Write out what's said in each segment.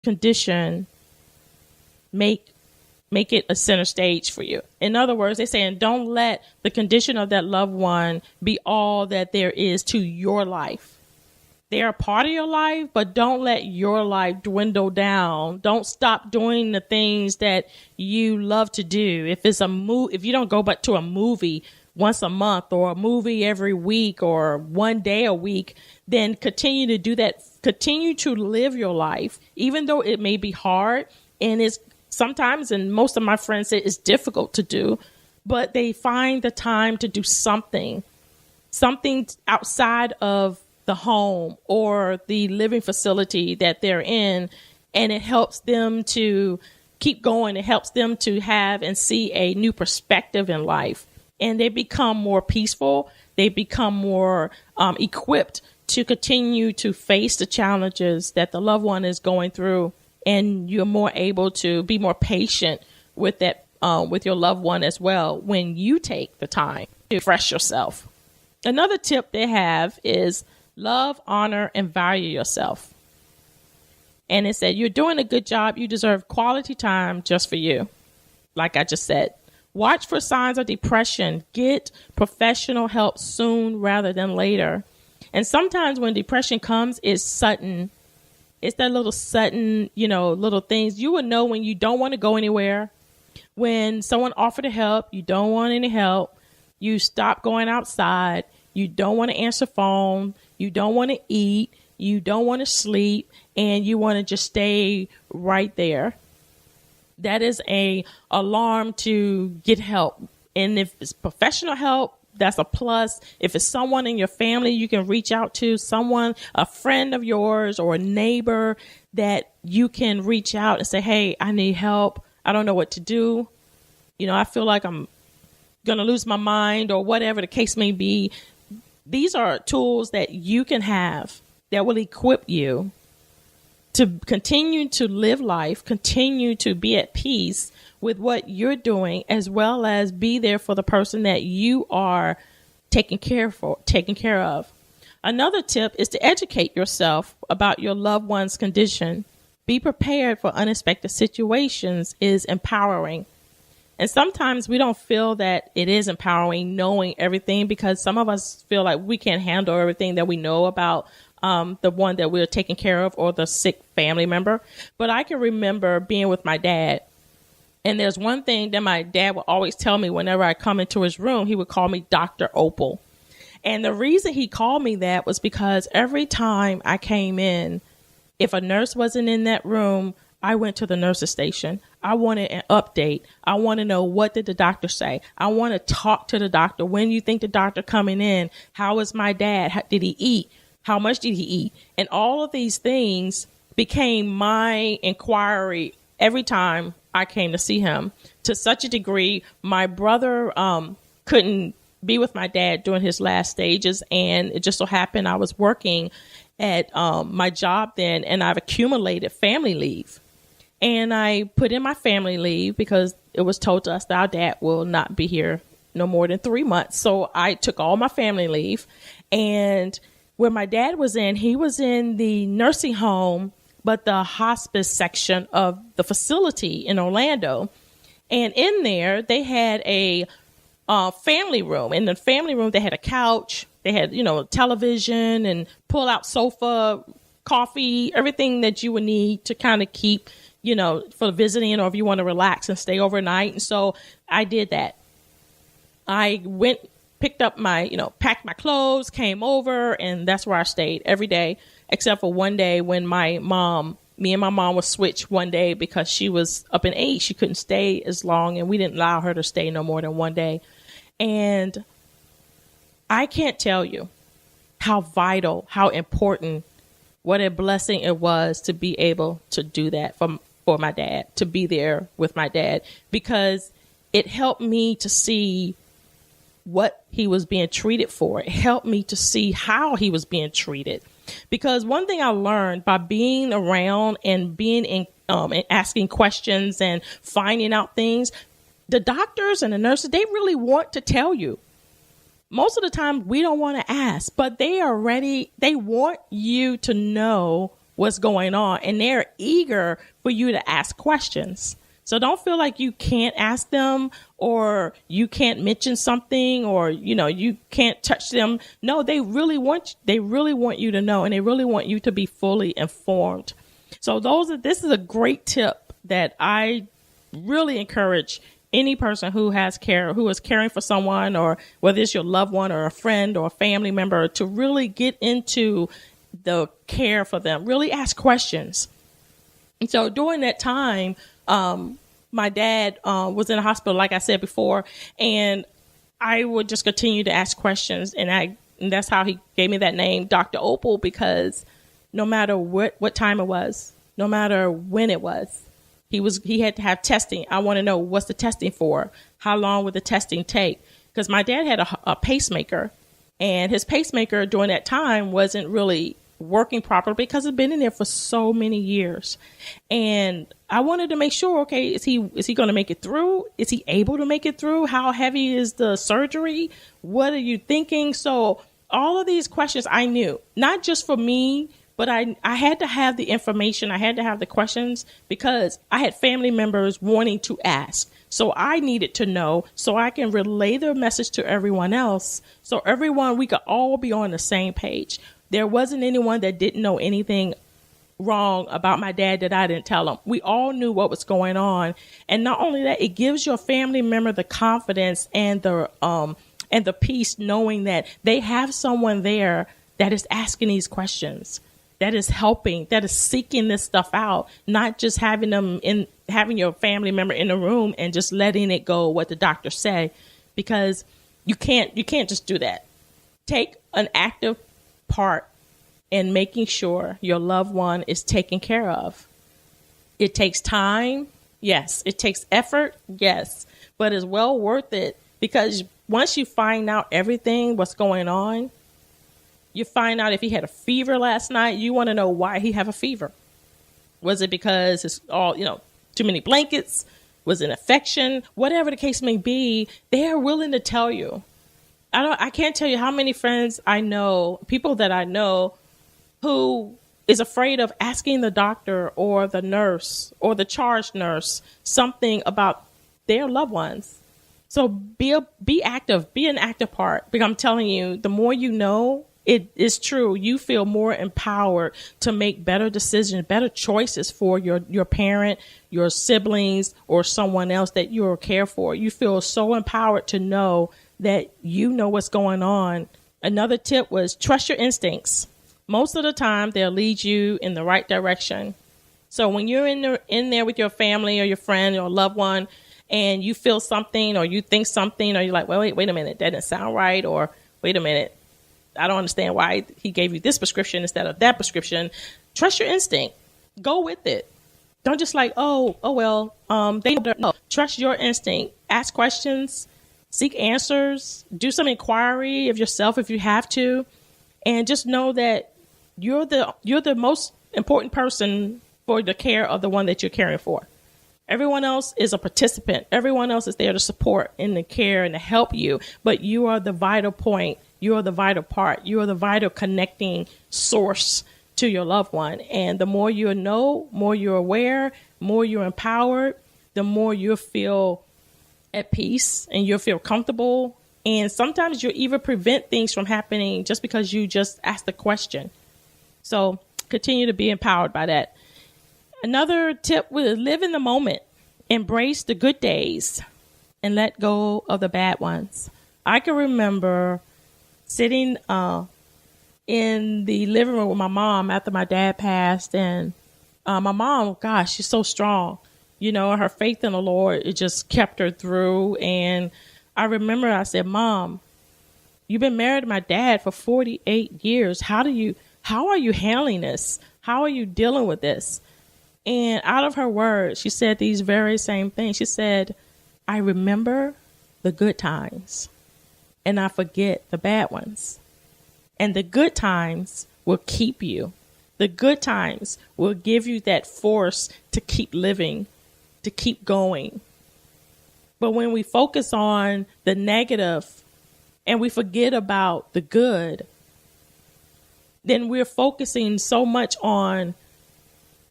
condition make it a center stage for you. In other words, they're saying don't let the condition of that loved one be all that there is to your life. They're a part of your life, but don't let your life dwindle down. Don't stop doing the things that you love to do. If it's if you don't go but to a movie once a month or a movie every week or one day a week, then continue to do that. Continue to live your life, even though it may be hard. And it's sometimes, and most of my friends say it's difficult to do, but they find the time to do something outside of the home or the living facility that they're in. And it helps them to keep going. It helps them to have and see a new perspective in life. And they become more peaceful. They become more equipped to continue to face the challenges that the loved one is going through. And you're more able to be more patient with that, with your loved one as well when you take the time to refresh yourself. Another tip they have is love, honor, and value yourself. And it said, you're doing a good job. You deserve quality time just for you. Like I just said, watch for signs of depression. Get professional help soon rather than later. And sometimes when depression comes, it's sudden. It's that little sudden, little things. You will know when you don't want to go anywhere. When someone offered to help, you don't want any help. You stop going outside. You don't want to answer phone. You don't want to eat. You don't want to sleep. And you want to just stay right there. That is an alarm to get help. And if it's professional help, that's a plus. If it's someone in your family you can reach out to, someone, a friend of yours or a neighbor that you can reach out and say, hey, I need help. I don't know what to do. I feel like I'm going to lose my mind or whatever the case may be. These are tools that you can have that will equip you to continue to live life, continue to be at peace with what you're doing, as well as be there for the person that you are taking care of. Another tip is to educate yourself about your loved one's condition. Be prepared for unexpected situations is empowering. And sometimes we don't feel that it is empowering knowing everything, because some of us feel like we can't handle everything that we know about the one that we're taking care of or the sick family member. But I can remember being with my dad. And there's one thing that my dad would always tell me whenever I come into his room. He would call me Dr. Opal. And the reason he called me that was because every time I came in, if a nurse wasn't in that room, I went to the nurse's station. I wanted an update. I want to know, what did the doctor say? I want to talk to the doctor. When you think the doctor coming in? How is my dad? Did he eat? How much did he eat? And all of these things became my inquiry every time I came to see him. To such a degree, my brother couldn't be with my dad during his last stages. And it just so happened I was working at my job then, and I've accumulated family leave. And I put in my family leave because it was told to us that our dad will not be here no more than 3 months. So I took all my family leave. And where my dad was in, he was in the nursing home, but the hospice section of the facility in Orlando. And in there, they had a family room. In the family room, they had a couch. They had, television and pull-out sofa, coffee, everything that you would need to kind of keep, for visiting, or if you want to relax and stay overnight. And so I did that. I went, picked up my, packed my clothes, came over, and that's where I stayed every day, except for one day when me and my mom was switched one day because she was up in age. She couldn't stay as long, and we didn't allow her to stay no more than one day. And I can't tell you how vital, how important, what a blessing it was to be able to do that for my dad, to be there with my dad, because it helped me to see what he was being treated for. It helped me to see how he was being treated. Because one thing I learned by being around and being in and asking questions and finding out things, the doctors and the nurses, they really want to tell you. Most of the time we don't want to ask, but they are ready. They want you to know what's going on, and they're eager for you to ask questions. So don't feel like you can't ask them, or you can't mention something, or, you can't touch them. No, they really want you to know, and they really want you to be fully informed. So this is a great tip that I really encourage any person who is caring for someone, or whether it's your loved one or a friend or a family member, to really get into the care for them. Really ask questions. And so during that time, my dad was in the hospital, like I said before, and I would just continue to ask questions. And that's how he gave me that name, Dr. Opal, because no matter what time it was, no matter when it was, he had to have testing. I want to know, what's the testing for? How long would the testing take? Because my dad had a pacemaker, and his pacemaker during that time wasn't really working properly because it's been in there for so many years. And I wanted to make sure, okay, is he going to make it through? Is he able to make it through? How heavy is the surgery? What are you thinking? So all of these questions I knew, not just for me, but I had to have the information. I had to have the questions because I had family members wanting to ask. So I needed to know so I can relay the message to everyone else. So we could all be on the same page. There wasn't anyone that didn't know anything wrong about my dad that I didn't tell them. We all knew what was going on. And not only that, it gives your family member the confidence and the peace knowing that they have someone there that is asking these questions, that is helping, that is seeking this stuff out, not just having your family member in the room and just letting it go what the doctor say, because you can't just do that. Take an active part in making sure your loved one is taken care of. It takes time. Yes. It takes effort. Yes. But it's well worth it, because once you find out everything, what's going on, you find out if he had a fever last night, you want to know why he have a fever. Was it because it's all, too many blankets? Was it an infection? Whatever the case may be, they are willing to tell you. I can't tell you how many friends I know, people that I know, who is afraid of asking the doctor or the nurse or the charge nurse something about their loved ones. So be active, be an active part, because I'm telling you, the more you know, it is true. You feel more empowered to make better decisions, better choices for your parent, your siblings, or someone else that you care for. You feel so empowered to know that you know what's going on. Another tip was trust your instincts. Most of the time, they'll lead you in the right direction. So when you're in there with your family or your friend or loved one, and you feel something or you think something, or you're like, well, wait a minute, that didn't sound right, or wait a minute, I don't understand why he gave you this prescription instead of that prescription. Trust your instinct. Go with it. Don't just like, they know. Trust your instinct. Ask questions. Seek answers, do some inquiry of yourself if you have to, and just know that you're the most important person for the care of the one that you're caring for. Everyone else is a participant. Everyone else is there to support in the care and to help you, but you are the vital point. You are the vital part. You are the vital connecting source to your loved one. And the more you know, more you're aware, more you're empowered, the more you feel at peace and you'll feel comfortable. And sometimes you'll even prevent things from happening just because you just asked the question. So continue to be empowered by that. Another tip was live in the moment, embrace the good days and let go of the bad ones. I can remember sitting in the living room with my mom after my dad passed, and my mom, gosh, she's so strong. Her faith in the Lord, it just kept her through. And I remember I said, Mom, you've been married to my dad for 48 years. How are you handling this? How are you dealing with this? And out of her words, she said these very same things. She said, I remember the good times and I forget the bad ones. And the good times will keep you. The good times will give you that force to keep living, to keep going. But when we focus on the negative and we forget about the good, then we're focusing so much on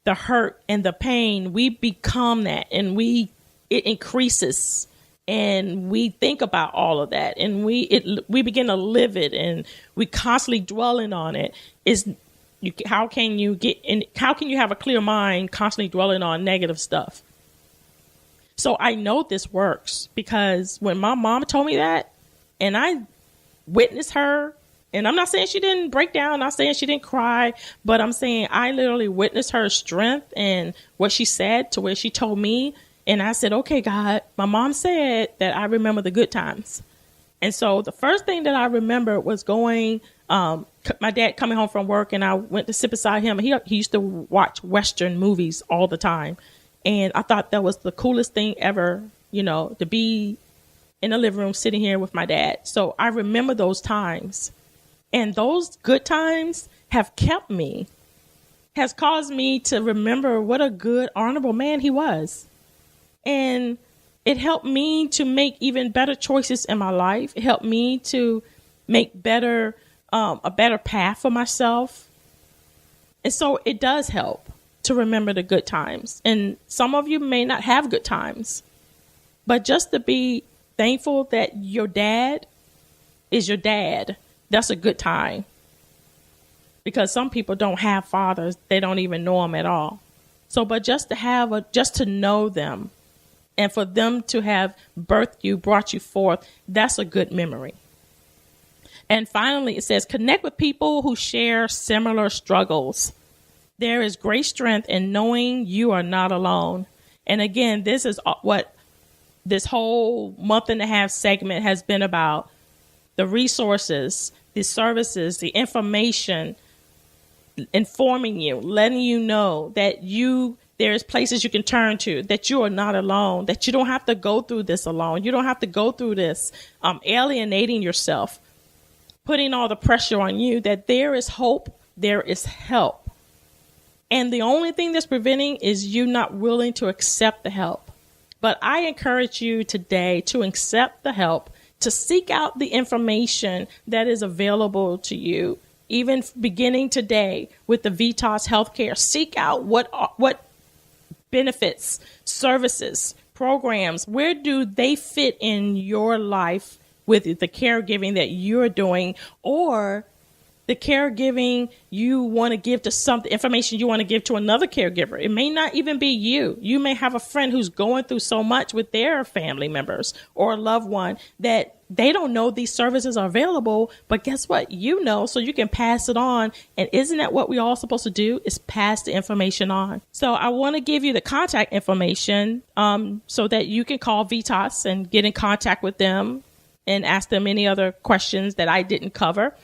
the hurt and the pain, we become that, and it increases, and we think about all of that, and we begin to live it, and we constantly dwelling on it. How can you have a clear mind constantly dwelling on negative stuff? So I know this works because when my mom told me that, and I witnessed her, and I'm not saying she didn't break down, I'm not saying she didn't cry, but I'm saying I literally witnessed her strength and what she said to where she told me. And I said, okay, God, my mom said that I remember the good times. And so the first thing that I remember was going, my dad coming home from work, and I went to sit beside him. He used to watch Western movies all the time. And I thought that was the coolest thing ever, to be in the living room sitting here with my dad. So I remember those times. And those good times have kept me, has caused me to remember what a good, honorable man he was. And it helped me to make even better choices in my life. It helped me to make a better path for myself. And so it does help to remember the good times. And some of you may not have good times, but just to be thankful that your dad is your dad, that's a good time. Because some people don't have fathers, they don't even know them at all. So, but just to know them, and for them to have birthed you, brought you forth, that's a good memory. And finally, it says, connect with people who share similar struggles. There is great strength in knowing you are not alone. And again, this is what this whole month and a half segment has been about. The resources, the services, the information, informing you, letting you know that there's places you can turn to, that you are not alone, that you don't have to go through this alone. You don't have to go through this alienating yourself, putting all the pressure on you, that there is hope, there is help. And the only thing that's preventing is you not willing to accept the help. But I encourage you today to accept the help, to seek out the information that is available to you, even beginning today with the VITAS Healthcare. Seek out what benefits, services, programs, where do they fit in your life with the caregiving that you're doing, or the caregiving you want to give to the information you want to give to another caregiver. It may not even be you. You may have a friend who's going through so much with their family members or a loved one that they don't know these services are available, but guess what? You know, so you can pass it on. And isn't that what we all supposed to do, is pass the information on? So I want to give you the contact information so that you can call VITAS and get in contact with them and ask them any other questions that I didn't cover.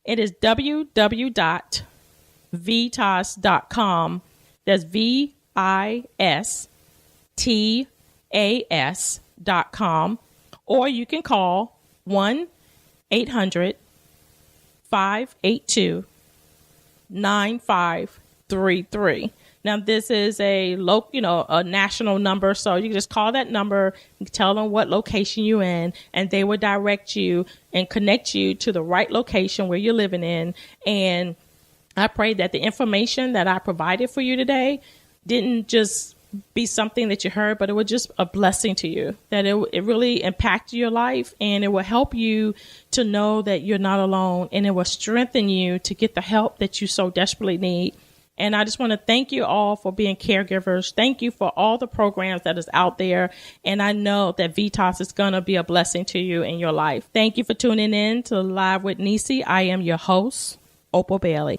It is www.vitas.com. That's VISTAS.com. Or you can call 1-800-582-9533. Now, this is a national number, so you can just call that number, tell them what location you're in, and they will direct you and connect you to the right location where you're living in. And I pray that the information that I provided for you today didn't just be something that you heard, but it was just a blessing to you, that it really impacted your life, and it will help you to know that you're not alone, and it will strengthen you to get the help that you so desperately need. And I just want to thank you all for being caregivers. Thank you for all the programs that is out there. And I know that VITAS is going to be a blessing to you in your life. Thank you for tuning in to Live with Necee. I am your host, Opal Bailey.